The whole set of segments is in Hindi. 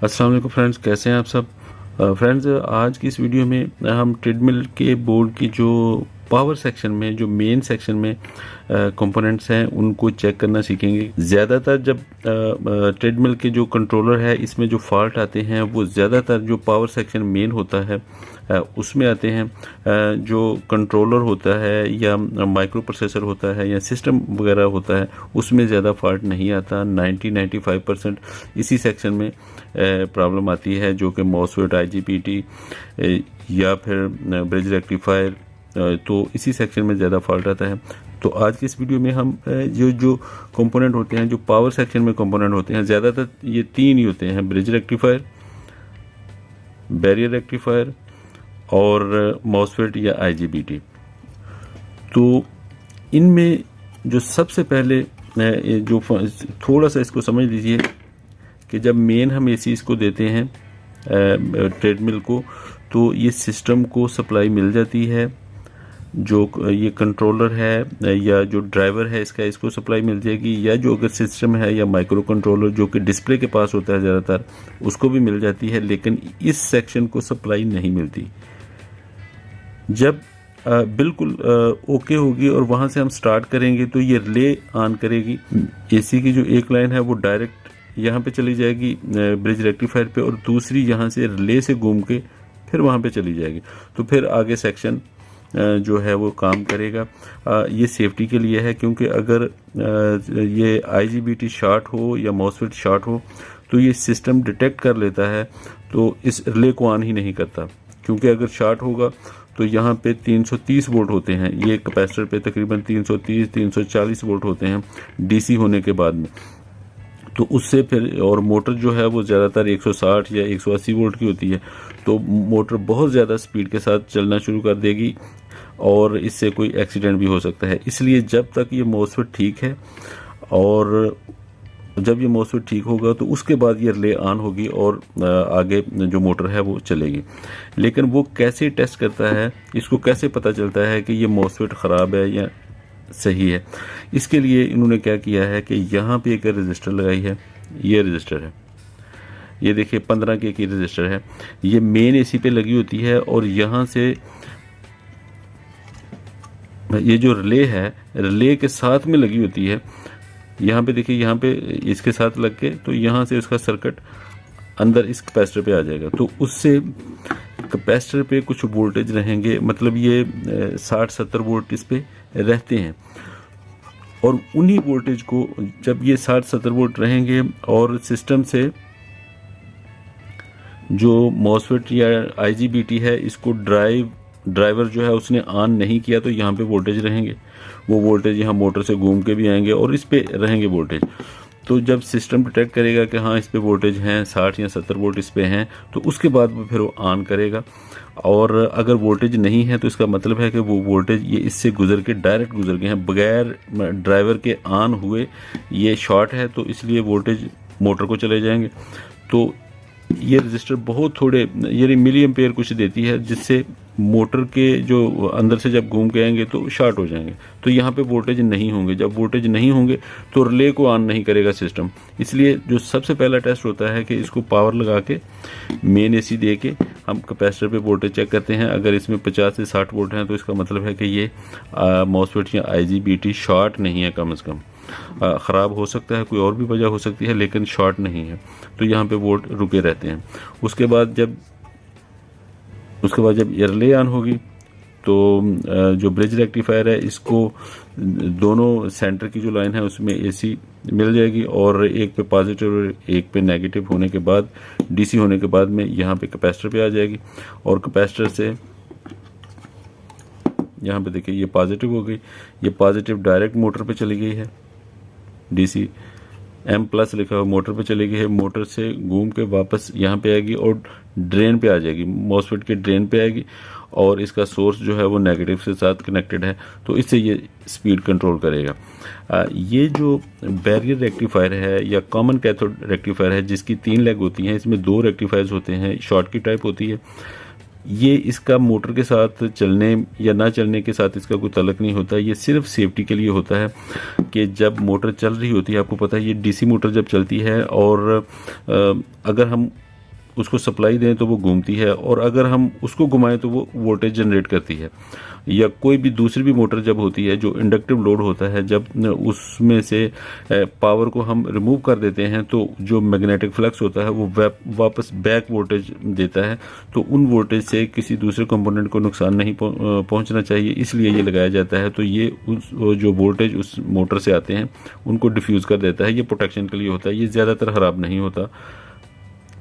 अस्सलाम वालेकुम फ्रेंड्स, कैसे हैं आप सब। फ्रेंड्स, आज की इस वीडियो में हम ट्रेडमिल के बोर्ड की जो पावर सेक्शन में, जो मेन सेक्शन में कंपोनेंट्स हैं उनको चेक करना सीखेंगे। ज़्यादातर जब ट्रेडमिल के जो कंट्रोलर है इसमें जो फॉल्ट आते हैं वो ज़्यादातर जो पावर सेक्शन मेन होता है उसमें आते हैं। जो कंट्रोलर होता है या माइक्रो प्रोसेसर होता है या सिस्टम वगैरह होता है उसमें ज़्यादा फॉल्ट नहीं आता। 90-95% इसी सेक्शन में प्रॉब्लम आती है, जो कि मॉसफेट, IGBT या फिर ब्रिज रेक्टिफायर, तो इसी सेक्शन में ज़्यादा फॉल्ट आता है। तो आज की इस वीडियो में हम जो कंपोनेंट होते हैं, जो पावर सेक्शन में कंपोनेंट होते हैं, ज़्यादातर ये तीन ही होते हैं: ब्रिज रेक्टिफायर, बैरियर रेक्टिफायर और मॉसफेट या IGBT। तो इनमें जो सबसे पहले जो थोड़ा सा इसको समझ लीजिए कि जब मेन हम AC इसको देते हैं ट्रेडमिल को, तो ये सिस्टम को सप्लाई मिल जाती है। जो ये कंट्रोलर है या जो ड्राइवर है इसको सप्लाई मिल जाएगी, या जो अगर सिस्टम है या माइक्रो कंट्रोलर जो कि डिस्प्ले के पास होता है ज़्यादातर, उसको भी मिल जाती है। लेकिन इस सेक्शन को सप्लाई नहीं मिलती। जब बिल्कुल ओके होगी और वहाँ से हम स्टार्ट करेंगे तो ये रिले ऑन करेगी। AC की जो एक लाइन है वो डायरेक्ट यहाँ पे चली जाएगी ब्रिज रेक्टिफायर पे, और दूसरी यहाँ से रिले से घूम के फिर वहाँ पे चली जाएगी। तो फिर आगे सेक्शन जो है वो काम करेगा। ये सेफ्टी के लिए है, क्योंकि अगर ये IGBT शॉर्ट हो या मॉसफेट शॉर्ट हो तो ये सिस्टम डिटेक्ट कर लेता है, तो इस रिले को ऑन ही नहीं करता। क्योंकि अगर शॉर्ट होगा तो यहाँ पे 330 वोल्ट होते हैं, ये कैपेसिटर पे तकरीबन 330-340 वोल्ट होते हैं DC होने के बाद में। तो उससे फिर, और मोटर जो है वो ज़्यादातर 160 या 180 वोल्ट की होती है, तो मोटर बहुत ज़्यादा स्पीड के साथ चलना शुरू कर देगी और इससे कोई एक्सीडेंट भी हो सकता है। इसलिए जब तक ये मॉसफेट ठीक है, और जब ये मॉसफेट ठीक होगा तो उसके बाद ये रिले ऑन होगी और आगे जो मोटर है वो चलेगी। लेकिन वो कैसे टेस्ट करता है, इसको कैसे पता चलता है कि ये मॉसफेट ख़राब है या सही है? इसके लिए इन्होंने क्या किया है कि यहाँ पे एक रजिस्टर लगाई है। ये रजिस्टर है, ये देखिए 15K की रजिस्टर है। ये मेन AC पे लगी होती है, और यहाँ से ये जो रिले है, रिले के साथ में लगी होती है। यहाँ पे देखिए, यहाँ पे इसके साथ लग के, तो यहाँ से उसका सर्किट अंदर इस कैपेसिटर पे आ जाएगा। तो उससे कैपेसिटर पे कुछ वोल्टेज रहेंगे, मतलब ये 60-70 वोल्ट इस पे रहते हैं। और उन्हीं वोल्टेज को जब ये 60-70 वोल्ट रहेंगे और सिस्टम से जो मॉसफेट या IGBT है इसको ड्राइवर जो है उसने ऑन नहीं किया, तो यहाँ पे वोल्टेज रहेंगे। वो वोल्टेज यहाँ मोटर से घूम के भी आएंगे और इस पे रहेंगे वोल्टेज। तो जब सिस्टम डिटेक्ट करेगा कि हाँ इस पे वोल्टेज हैं, 60 या 70 वोल्ट इस पे हैं, तो उसके बाद वो फिर वो ऑन करेगा। और अगर वोल्टेज नहीं है तो इसका मतलब है कि वो वोल्टेज ये इससे गुजर के डायरेक्ट गुजर गए हैं, बगैर ड्राइवर के ऑन हुए। ये शॉर्ट है तो इसलिए वोल्टेज मोटर को चले जाएंगे। तो ये रजिस्टर बहुत थोड़े, यानी मिली एम्पेयर कुछ देती है, जिससे मोटर के जो अंदर से जब घूम के आएंगे तो शॉर्ट हो जाएंगे। तो यहाँ पे वोल्टेज नहीं होंगे। जब वोल्टेज नहीं होंगे तो रिले को ऑन नहीं करेगा सिस्टम। इसलिए जो सबसे पहला टेस्ट होता है कि इसको पावर लगा के मेन AC दे के हम कैपेसिटर पे वोल्टेज चेक करते हैं। अगर इसमें 50 से 60 वोल्ट हैं तो इसका मतलब है कि ये मॉसफेट या IGBT शॉर्ट नहीं है। कम से कम ख़राब हो सकता है, कोई और भी वजह हो सकती है, लेकिन शॉर्ट नहीं है। तो यहाँ पे वोल्ट रुके रहते हैं। उसके बाद जब रिले ऑन होगी तो जो ब्रिज रेक्टिफायर है इसको दोनों सेंटर की जो लाइन है उसमें AC मिल जाएगी, और एक पे पॉजिटिव और एक पे नेगेटिव होने के बाद, DC होने के बाद में यहाँ पे कैपेसिटर पे आ जाएगी। और कैपेसिटर से यहाँ पे देखिए ये पॉजिटिव हो गई, ये पॉजिटिव डायरेक्ट मोटर पे चली गई है। DC M+ लिखा हुआ मोटर पे चली गई है। मोटर से घूम के वापस यहाँ पे आएगी और ड्रेन पे आ जाएगी, मॉसफेट के ड्रेन पे आएगी, और इसका सोर्स जो है वो नेगेटिव से साथ कनेक्टेड है, तो इससे ये स्पीड कंट्रोल करेगा। ये जो बैरियर रेक्टिफायर है या कॉमन कैथोड रेक्टिफायर है, जिसकी 3 लेग होती हैं, इसमें 2 रेक्टिफायर्स होते हैं, शॉर्ट की टाइप होती है। ये इसका मोटर के साथ चलने या ना चलने के साथ इसका कोई तल्लुक नहीं होता। ये सिर्फ सेफ्टी के लिए होता है कि जब मोटर चल रही होती है, आपको पता है ये DC मोटर जब चलती है और अगर हम उसको सप्लाई दें तो वो घूमती है, और अगर हम उसको घुमाएं तो वो वोल्टेज जनरेट करती है। या कोई भी दूसरी भी मोटर जब होती है जो इंडक्टिव लोड होता है, जब उसमें से पावर को हम रिमूव कर देते हैं तो जो मैग्नेटिक फ्लक्स होता है वो वापस बैक वोल्टेज देता है। तो उन वोल्टेज से किसी दूसरे कंपोनेंट को नुकसान नहीं पहुंचना चाहिए, इसलिए ये लगाया जाता है। तो ये उस जो वोल्टेज उस मोटर से आते हैं उनको डिफ्यूज़ कर देता है। ये प्रोटेक्शन के लिए होता है, ये ज़्यादातर ख़राब नहीं होता।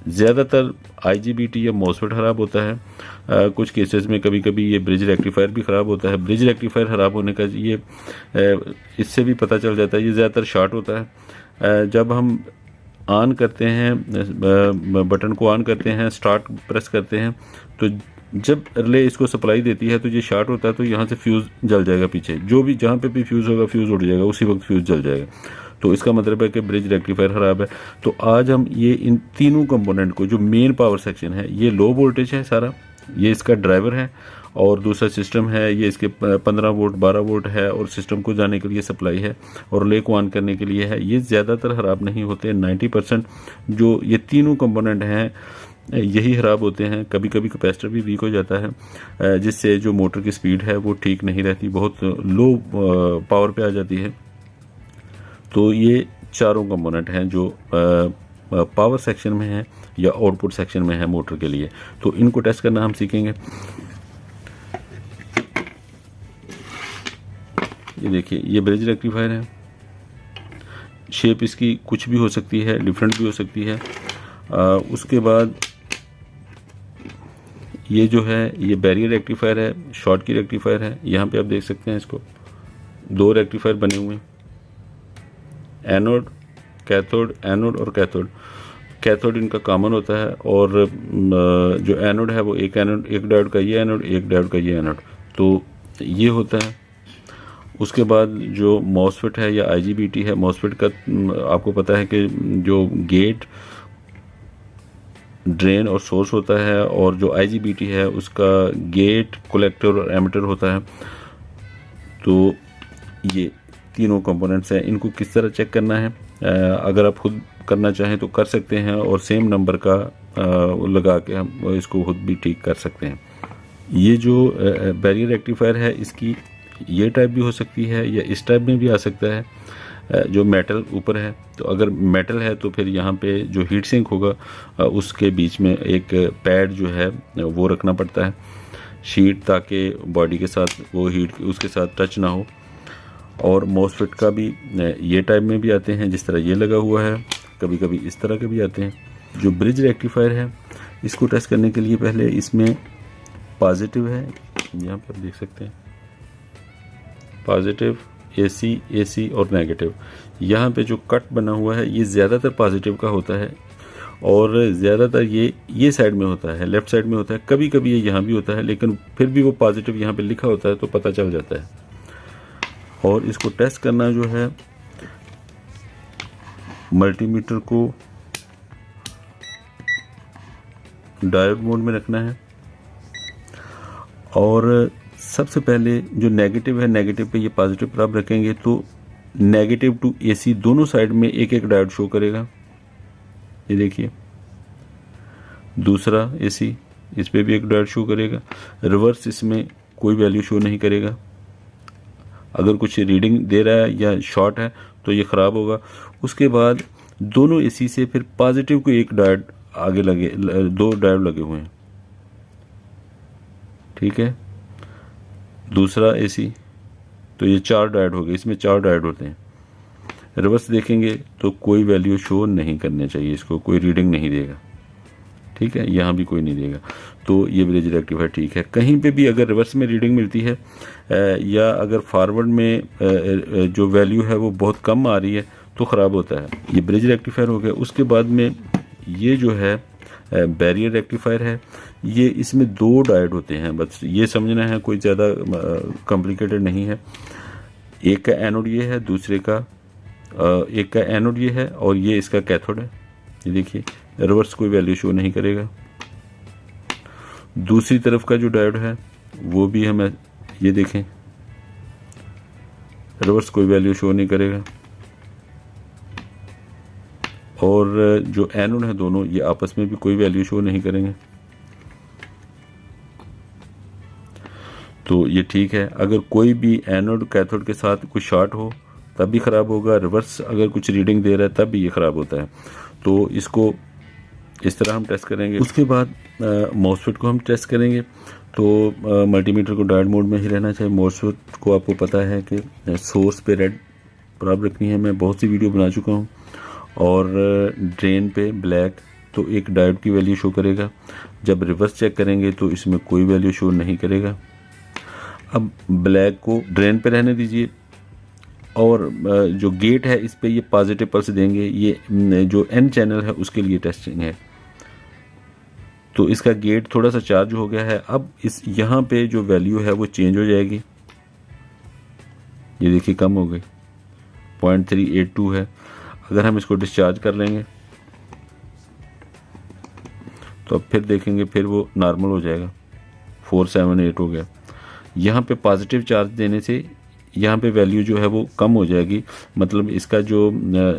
ज़्यादातर IGBT या मॉसफेट ख़राब होता है। कुछ केसेस में कभी कभी ये ब्रिज रेक्टिफायर भी ख़राब होता है। ब्रिज रेक्टिफायर ख़राब होने का ये इससे भी पता चल जाता है, ये ज़्यादातर शॉर्ट होता है। जब हम ऑन करते हैं, बटन को ऑन करते हैं, स्टार्ट प्रेस करते हैं, तो जब रिले इसको सप्लाई देती है तो ये शॉर्ट होता है, तो यहाँ से फ्यूज़ जल जाएगा पीछे, जो भी जहाँ पे भी फ्यूज़ होगा फ्यूज़ उड़ जाएगा, उसी वक्त फ्यूज़ जल जाएगा। तो इसका मतलब है कि ब्रिज रेक्टिफायर ख़राब है। तो आज हम ये इन तीनों कंपोनेंट को, जो मेन पावर सेक्शन है, ये लो वोल्टेज है सारा, ये इसका ड्राइवर है, और दूसरा सिस्टम है, ये इसके 15 वोल्ट 12 वोल्ट है, और सिस्टम को जाने के लिए सप्लाई है, और रिले को ऑन करने के लिए है। ये ज़्यादातर ख़राब नहीं होते। 90% जो ये तीनों कंपोनेंट हैं यही ख़राब होते हैं। कभी कभी कैपेसिटर भी वीक हो जाता है, जिससे जो मोटर की स्पीड है वो ठीक नहीं रहती, बहुत लो पावर पे आ जाती है। तो ये चारों कंपोनेंट हैं जो पावर सेक्शन में है या आउटपुट सेक्शन में है मोटर के लिए। तो इनको टेस्ट करना हम सीखेंगे। ये देखिए, ये ब्रिज रेक्टिफायर है। शेप इसकी कुछ भी हो सकती है, डिफरेंट भी हो सकती है। उसके बाद ये जो है ये बैरियर रेक्टिफायर है, शॉर्ट की रेक्टिफायर है। यहाँ पे आप देख सकते हैं इसको, दो रेक्टिफायर बने हुए हैं, एनोड कैथोड, एनोड और कैथोड। कैथोड इनका कॉमन होता है, और जो एनोड है वो एक एनोड, एक डायोड का ये एनोड, एक डायोड का ये एनोड, तो ये होता है। उसके बाद जो मॉसफेट है या IGBT है, मॉसफेट का आपको पता है कि जो गेट, ड्रेन और सोर्स होता है, और जो IGBT है उसका गेट, कलेक्टर और एमिटर होता है। तो ये तीनों कंपोनेंट्स हैं। इनको किस तरह चेक करना है, अगर आप खुद करना चाहें तो कर सकते हैं, और सेम नंबर का लगा के हम इसको खुद भी ठीक कर सकते हैं। ये जो बैरियर रेक्टिफायर है, इसकी ये टाइप भी हो सकती है या इस टाइप में भी आ सकता है, जो मेटल ऊपर है। तो अगर मेटल है तो फिर यहाँ पे जो हीट सिंक होगा उसके बीच में एक पैड जो है वो रखना पड़ता है, शीट, ताकि बॉडी के साथ वो हीट उसके साथ टच ना हो। और मॉसफेट का भी ये टाइप में भी आते हैं, जिस तरह ये लगा हुआ है, कभी कभी इस तरह के भी आते हैं। जो ब्रिज रेक्टिफायर है, इसको टेस्ट करने के लिए पहले इसमें पॉजिटिव है, यहाँ पर देख सकते हैं पॉजिटिव, AC और नेगेटिव। यहाँ पे जो कट बना हुआ है ये ज़्यादातर पॉजिटिव का होता है, और ज़्यादातर ये साइड में होता है, लेफ़्ट साइड में होता है। कभी कभी ये यहाँ भी होता है, लेकिन फिर भी वो पॉजिटिव यहाँ पे लिखा होता है तो पता चल जाता है। और इसको टेस्ट करना जो है, मल्टीमीटर को डायोड मोड में रखना है, और सबसे पहले जो नेगेटिव है, नेगेटिव पे ये पॉजिटिव पर आप रखेंगे तो नेगेटिव टू AC दोनों साइड में एक एक डायोड शो करेगा। ये देखिए, दूसरा AC, इस पे भी एक डायोड शो करेगा। रिवर्स इसमें कोई वैल्यू शो नहीं करेगा। अगर कुछ रीडिंग दे रहा है या शॉर्ट है तो ये ख़राब होगा। उसके बाद दोनों AC से फिर पॉजिटिव को एक डायोड आगे लगे, दो डायोड लगे हुए हैं, ठीक है। दूसरा AC, तो ये 4 डायोड हो गए, इसमें 4 डायोड होते हैं। रिवर्स देखेंगे तो कोई वैल्यू शो नहीं करनी चाहिए, इसको कोई रीडिंग नहीं देगा, ठीक है, यहाँ भी कोई नहीं देगा। तो ये ब्रिज रेक्टिफायर ठीक है। कहीं पे भी अगर रिवर्स में रीडिंग मिलती है या अगर फॉरवर्ड में जो वैल्यू है वो बहुत कम आ रही है तो ख़राब होता है। ये ब्रिज रेक्टिफायर हो गया। उसके बाद में ये जो है बैरियर रेक्टिफायर है, ये इसमें 2 डायोड होते हैं, बस ये समझना है, कोई ज़्यादा कॉम्प्लिकेटेड नहीं है। एक का एनोड ये है, दूसरे का एक का एनोड ये है, और ये इसका कैथोड है। ये देखिए, रिवर्स कोई वैल्यू शो नहीं करेगा। दूसरी तरफ का जो डायोड है वो भी हमें, ये देखें, रिवर्स कोई वैल्यू शो नहीं करेगा। और जो एनोड है दोनों ये आपस में भी कोई वैल्यू शो नहीं करेंगे। तो ये ठीक है। अगर कोई भी एनोड कैथोड के साथ कोई शॉर्ट हो तब भी ख़राब होगा, रिवर्स अगर कुछ रीडिंग दे रहा है तब भी ये ख़राब होता है। तो इसको इस तरह हम टेस्ट करेंगे। उसके बाद मॉसफेट को हम टेस्ट करेंगे। तो मल्टीमीटर को डायोड मोड में ही रहना चाहिए। मॉसफेट को आपको पता है कि सोर्स पे रेड प्रॉब रखनी है, मैं बहुत सी वीडियो बना चुका हूँ, और ड्रेन पे ब्लैक, तो एक डायोड की वैल्यू शो करेगा। जब रिवर्स चेक करेंगे तो इसमें कोई वैल्यू शो नहीं करेगा। अब ब्लैक को ड्रेन पे रहने दीजिए, और जो गेट है इस पे ये पॉजिटिव पल्स देंगे। ये जो एन चैनल है उसके लिए टेस्टिंग है। तो इसका गेट थोड़ा सा चार्ज हो गया है। अब इस यहाँ पे जो वैल्यू है वो चेंज हो जाएगी। ये देखिए कम हो गई, 0.382 है। अगर हम इसको डिस्चार्ज कर लेंगे तो अब फिर देखेंगे, फिर वो नॉर्मल हो जाएगा, 478 हो गया। यहाँ पे पॉजिटिव चार्ज देने से यहाँ पे वैल्यू जो है वो कम हो जाएगी, मतलब इसका जो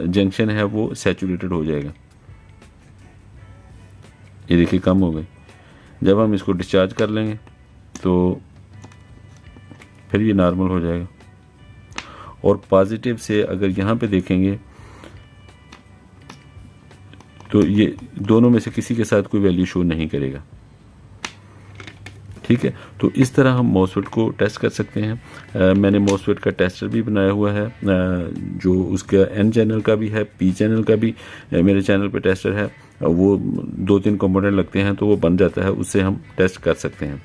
जंक्शन है वो सैचुरेटेड हो जाएगा। ये देखिए कम हो गई। जब हम इसको डिस्चार्ज कर लेंगे तो फिर ये नॉर्मल हो जाएगा। और पॉजिटिव से अगर यहाँ पे देखेंगे तो ये दोनों में से किसी के साथ कोई वैल्यू शो नहीं करेगा। ठीक है, तो इस तरह हम मॉसफेट को टेस्ट कर सकते हैं। मैंने मॉसफेट का टेस्टर भी बनाया हुआ है, जो उसका एन चैनल का भी है, पी चैनल का भी मेरे चैनल पे टेस्टर है। वो 2-3 कंपोनेंट लगते हैं तो वो बन जाता है, उससे हम टेस्ट कर सकते हैं।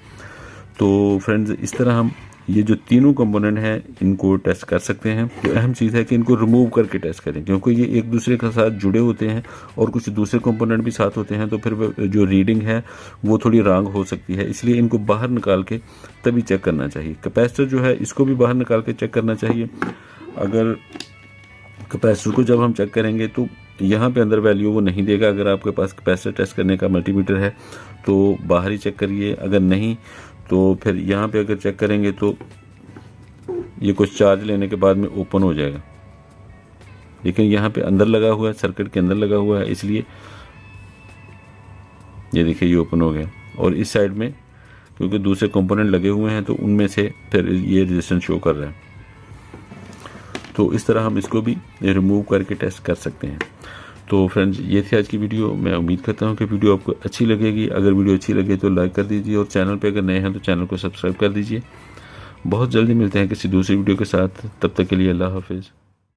तो फ्रेंड्स, इस तरह हम ये जो तीनों कंपोनेंट हैं इनको टेस्ट कर सकते हैं। तो अहम चीज़ है कि इनको रिमूव करके टेस्ट करें, क्योंकि ये एक दूसरे के साथ जुड़े होते हैं और कुछ दूसरे कंपोनेंट भी साथ होते हैं, तो फिर जो रीडिंग है वो थोड़ी रॉन्ग हो सकती है। इसलिए इनको बाहर निकाल के तभी चेक करना चाहिए। कैपेसिटर जो है इसको भी बाहर निकाल के चेक करना चाहिए। अगर कैपेसिटर को जब हम चेक करेंगे तो यहाँ पे अंदर वैल्यू वो नहीं देगा। अगर आपके पास कैपेसिटर टेस्ट करने का मल्टीमीटर है तो बाहर ही चेक करिए, अगर नहीं तो फिर यहाँ पे अगर चेक करेंगे तो ये कुछ चार्ज लेने के बाद में ओपन हो जाएगा। लेकिन यहाँ पे अंदर लगा हुआ है, सर्किट के अंदर लगा हुआ है, इसलिए ये देखिए ये ओपन हो गया। और इस साइड में क्योंकि दूसरे कंपोनेंट लगे हुए हैं तो उनमें से फिर ये रेजिस्टेंस शो कर रहा है। तो इस तरह हम इसको भी रिमूव करके टेस्ट कर सकते हैं। तो फ्रेंड्स, ये थी आज की वीडियो। मैं उम्मीद करता हूँ कि वीडियो आपको अच्छी लगेगी। अगर वीडियो अच्छी लगे तो लाइक कर दीजिए, और चैनल पे अगर नए हैं तो चैनल को सब्सक्राइब कर दीजिए। बहुत जल्दी मिलते हैं किसी दूसरी वीडियो के साथ, तब तक के लिए अल्लाह हाफिज़।